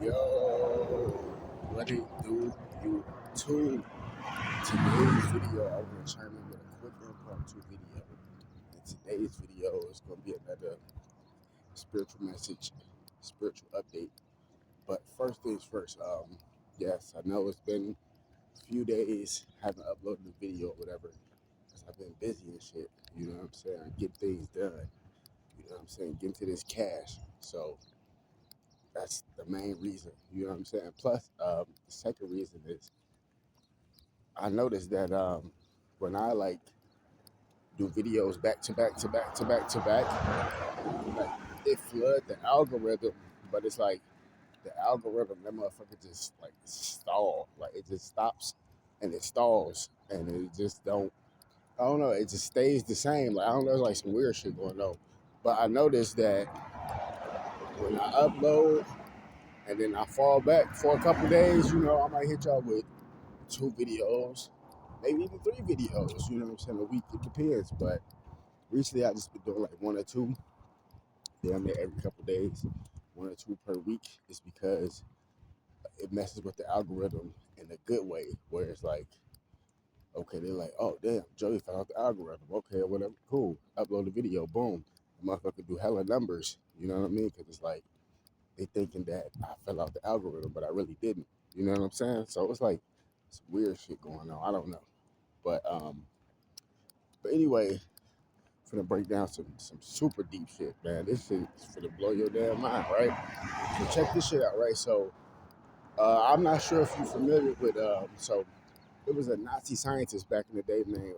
Yo, what it do, YouTube? Today's video, I want to chime in with a quick impromptu video. And today's video is going to be another spiritual message, spiritual update. But first things first, yes, I know it's been a few days, haven't uploaded a video or whatever, because I've been busy and shit, you know what I'm saying? Get things done, you know what I'm saying? Get into this cash. So, that's the main reason, you know what I'm saying? Plus, the second reason is I noticed that when I like do videos back to back to back to back to back, like it flood the algorithm, but it's like the algorithm, that motherfucker just like stall, like it just stops and it stalls and it just don't. I don't know. It just stays the same. Like I don't know, like some weird shit going on. But I noticed that when I upload and then I fall back for a couple days, you know, I might hit y'all with 2 videos, maybe even 3 videos, you know what I'm saying, a week, it depends. But recently I just been doing like 1 or 2, damn near every couple days, 1 or 2 per week. It's because it messes with the algorithm in a good way, where it's like, okay, they're like, oh damn, Joey found out the algorithm, okay, whatever, cool, upload a video, boom, the motherfucker do hella numbers, you know what I mean, because it's like, they thinking that I fell out the algorithm, but I really didn't, you know what I'm saying? So it's like, some weird shit going on, I don't know. But anyway, finna break down some super deep shit, man. This shit is finna blow your damn mind, right? So check this shit out, right? So I'm not sure if you're familiar with so it was a Nazi scientist back in the day named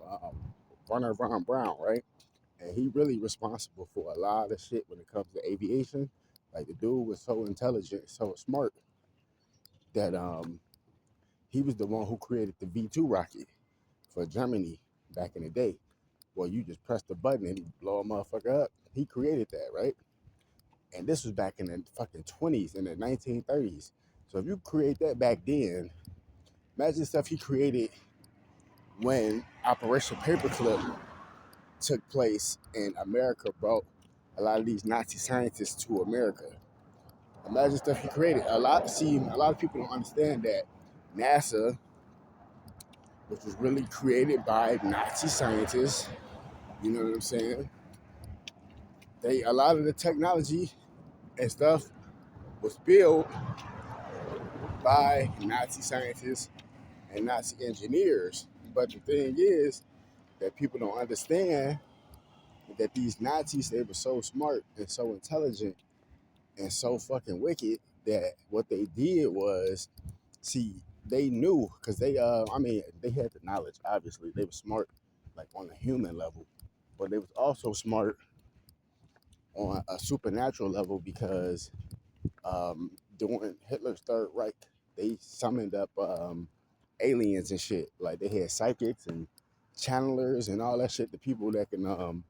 Werner von Braun, right? And he really responsible for a lot of shit when it comes to aviation. Like the dude was so intelligent, so smart that he was the one who created the V2 rocket for Germany back in the day. Well, you just press the button and he blow a motherfucker up. He created that, right? And this was back in the fucking 20s, in the 1930s. So if you create that back then, imagine stuff he created when Operation Paperclip took place and America brought a lot of these Nazi scientists to America. Imagine stuff he created. A lot of people don't understand that NASA, which was really created by Nazi scientists, you know what I'm saying? A lot of the technology and stuff was built by Nazi scientists and Nazi engineers. But the thing is that people don't understand that these Nazis, they were so smart and so intelligent and so fucking wicked that what they did was, see, they knew, because they had the knowledge, obviously. They were smart, like on a human level, but they was also smart on a supernatural level because during Hitler's Third Reich, they summoned up aliens and shit. Like they had psychics and channelers and all that shit. The people that can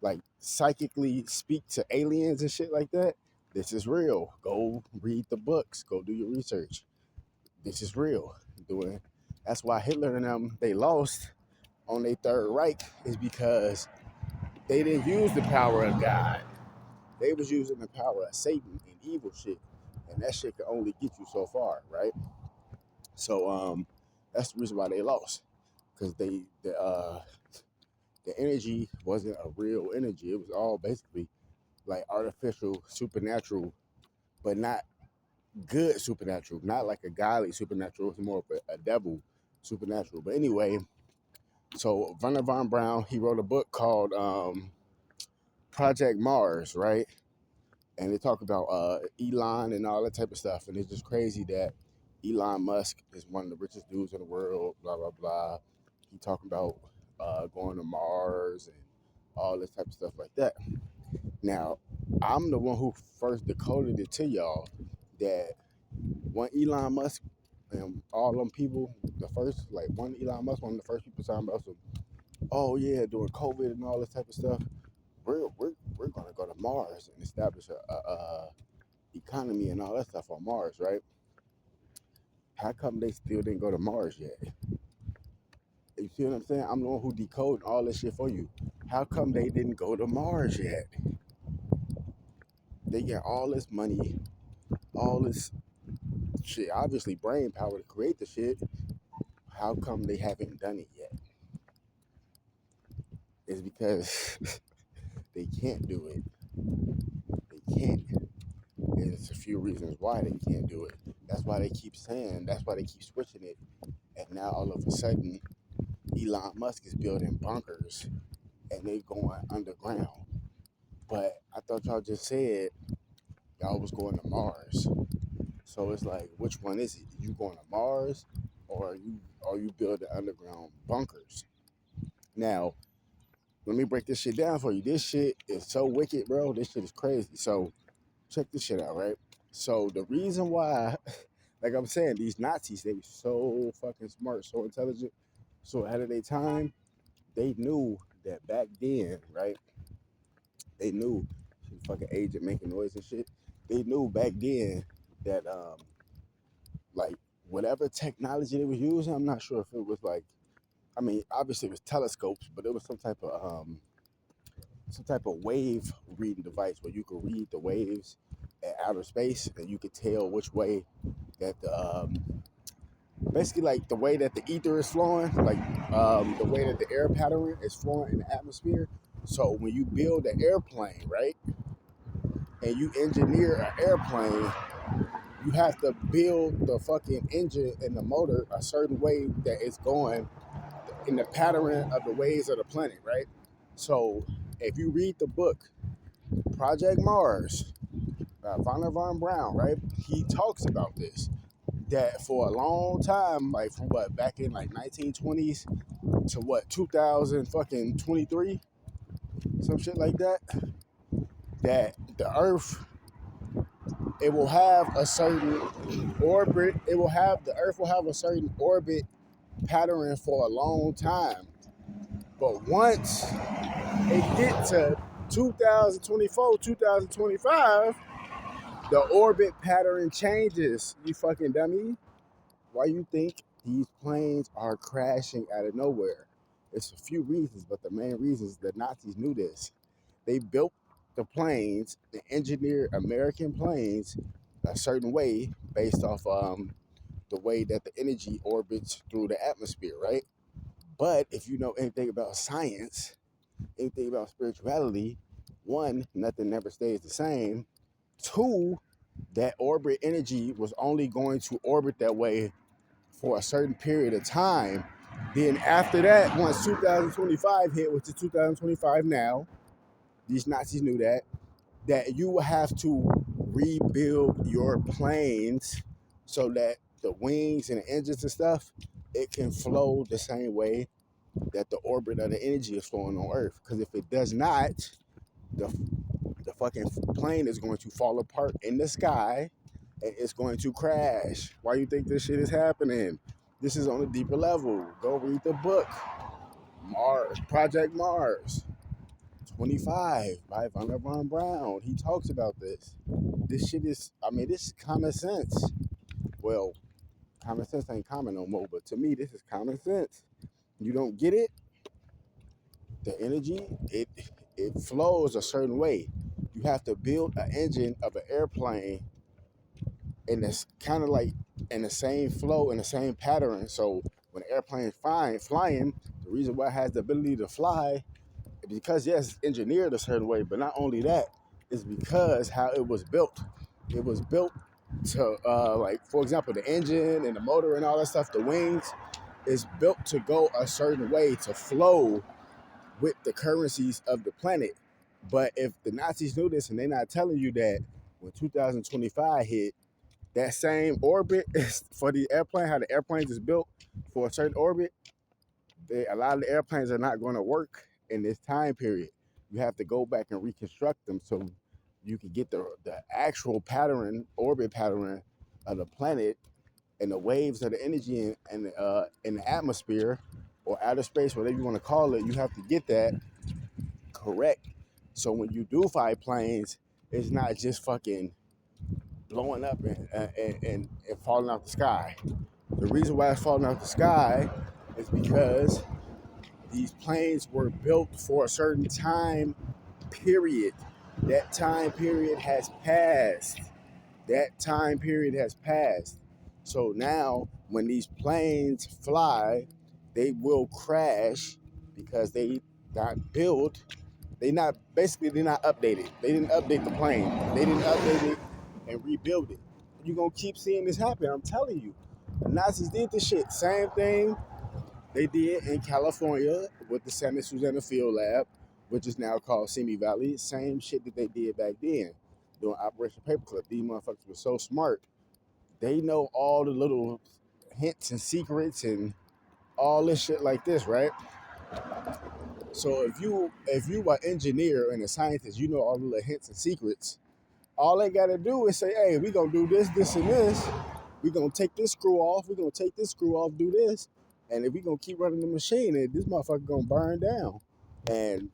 like psychically speak to aliens and shit like that. This is real. Go read the books. Go do your research. This is real. Doing. That's why Hitler and them, they lost on their Third Reich, is because they didn't use the power of God. They was using the power of Satan and evil shit, and that shit could only get you so far, right? So that's the reason why they lost, because the energy wasn't a real energy. It was all basically like artificial, supernatural, but not good supernatural, not like a godly supernatural. It was more of a devil supernatural. But anyway, so Werner von Braun, he wrote a book called Project Mars, right? And they talk about Elon and all that type of stuff. And it's just crazy that Elon Musk is one of the richest dudes in the world, blah, blah, blah. He talking about going to Mars and all this type of stuff like that. Now, I'm the one who first decoded it to y'all that when Elon Musk and all them people, one Elon Musk, one of the first people talking about some, oh yeah, during COVID and all this type of stuff, we're gonna go to Mars and establish a economy and all that stuff on Mars, right? How come they still didn't go to Mars yet? You see what I'm saying? I'm the one who decoded all this shit for you. How come they didn't go to Mars yet? They got all this money, all this shit, obviously brain power to create the shit. How come they haven't done it yet? It's because they can't do it. They can't. And it's a few reasons why they can't do it. That's why they keep saying, that's why they keep switching it. And now all of a sudden, Elon Musk is building bunkers and they going underground. But I thought y'all just said y'all was going to Mars. So it's like, which one is it? You going to Mars or are you building underground bunkers? Now, let me break this shit down for you. This shit is so wicked, bro. This shit is crazy. So check this shit out, right? So the reason why, like I'm saying, these Nazis, they were so fucking smart, so intelligent, so ahead of their time, they knew that back then, right? They knew, fucking agent making noise and shit. They knew back then that like whatever technology they was using, I'm not sure if it was like, I mean, obviously it was telescopes, but it was some type of wave reading device where you could read the waves at outer space and you could tell which way that the basically like the way that the ether is flowing, like the way that the air pattern is flowing in the atmosphere. So when you build an airplane, right, and you engineer an airplane, you have to build the fucking engine and the motor a certain way that it's going in the pattern of the waves of the planet, right? So if you read the book Project Mars, Wernher von Braun, right? He talks about this. That for a long time, like from what back in like 1920s to what 2000 fucking 23, some shit like that. That the Earth, it will have a certain orbit. The Earth will have a certain orbit pattern for a long time. But once it get to 2024, 2025, the orbit pattern changes. You fucking dummy. Why you think these planes are crashing out of nowhere? It's a few reasons, but the main reason is the Nazis knew this. They built the planes, the engineered American planes, a certain way based off the way that the energy orbits through the atmosphere, right? But if you know anything about science, anything about spirituality, one, nothing never stays the same. Two, that orbit energy was only going to orbit that way for a certain period of time. Then after that, once 2025 hit, which is 2025 now, these Nazis knew that you will have to rebuild your planes so that the wings and the engines and stuff, it can flow the same way that the orbit of the energy is flowing on Earth. Because if it does not, the fucking plane is going to fall apart in the sky and it's going to crash. Why you think this shit is happening? This is on a deeper level. Go read the book, Project Mars 25 by Wernher von Braun. He talks about this. This shit is, I mean, this is common sense. Well, common sense ain't common no more, but to me, this is common sense. You don't get it? The energy, it flows a certain way. You have to build an engine of an airplane and it's kind of like in the same flow, in the same pattern. So when the airplane is flying, the reason why it has the ability to fly is because, yes, it's engineered a certain way, but not only that, it's because how it was built. It was built to, like, for example, the engine and the motor and all that stuff, the wings, is built to go a certain way to flow with the currencies of the planet. But if the Nazis knew this and they're not telling you that when 2025 hit, that same orbit is for the airplane, how the airplanes is built for a certain orbit, a lot of the airplanes are not going to work in this time period. You have to go back and reconstruct them so you can get the actual pattern, orbit pattern of the planet and the waves of the energy in the atmosphere or outer space, whatever you want to call it. You have to get that correct. So when you do fly planes, it's not just fucking blowing up and falling out the sky. The reason why it's falling out the sky is because these planes were built for a certain time period. That time period has passed. That time period has passed. So now when these planes fly, they will crash because they not built. They're not updated. They didn't update the plane. They didn't update it and rebuild it. You're gonna keep seeing this happen. I'm telling you. The Nazis did this shit. Same thing they did in California with the San Susanna Field Lab, which is now called Simi Valley. Same shit that they did back then doing Operation Paperclip. These motherfuckers were so smart. They know all the little hints and secrets and all this shit like this, right? So if you are an engineer and a scientist, you know all the little hints and secrets. All they gotta do is say, hey, we gonna do this, this, and this. We gonna take this screw off. We gonna take this screw off, do this. And if we gonna keep running the machine, this motherfucker gonna burn down. And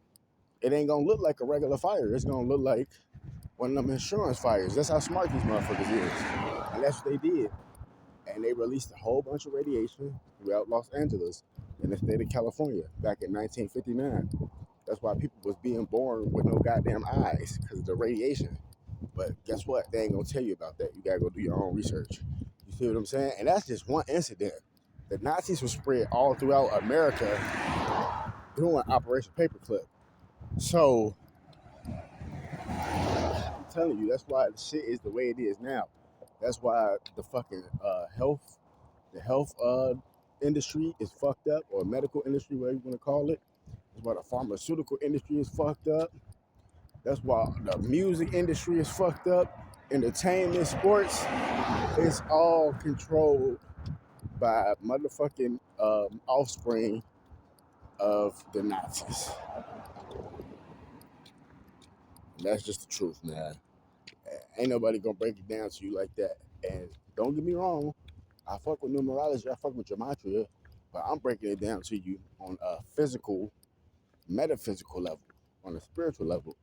it ain't gonna look like a regular fire. It's gonna look like one of them insurance fires. That's how smart these motherfuckers is. And that's what they did. And they released a whole bunch of radiation throughout Los Angeles in the state of California back in 1959. That's why people was being born with no goddamn eyes, because of the radiation. But guess what? They ain't gonna tell you about that. You gotta go do your own research. You see what I'm saying? And that's just one incident. The Nazis were spread all throughout America doing Operation Paperclip. So I'm telling you, that's why the shit is the way it is now. That's why the fucking health industry is fucked up, or medical industry, whatever you want to call it. That's why the pharmaceutical industry is fucked up. That's why the music industry is fucked up. Entertainment, sports, it's all controlled by motherfucking offspring of the Nazis. And that's just the truth, man. Ain't nobody gonna break it down to you like that. And don't get me wrong, I fuck with numerology, I fuck with gematria, but I'm breaking it down to you on a physical, metaphysical level, on a spiritual level.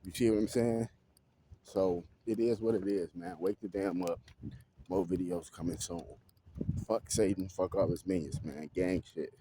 You see what I'm saying? So it is what it is, man. Wake the damn up. More videos coming soon. Fuck Satan, fuck all his minions, man. Gang shit.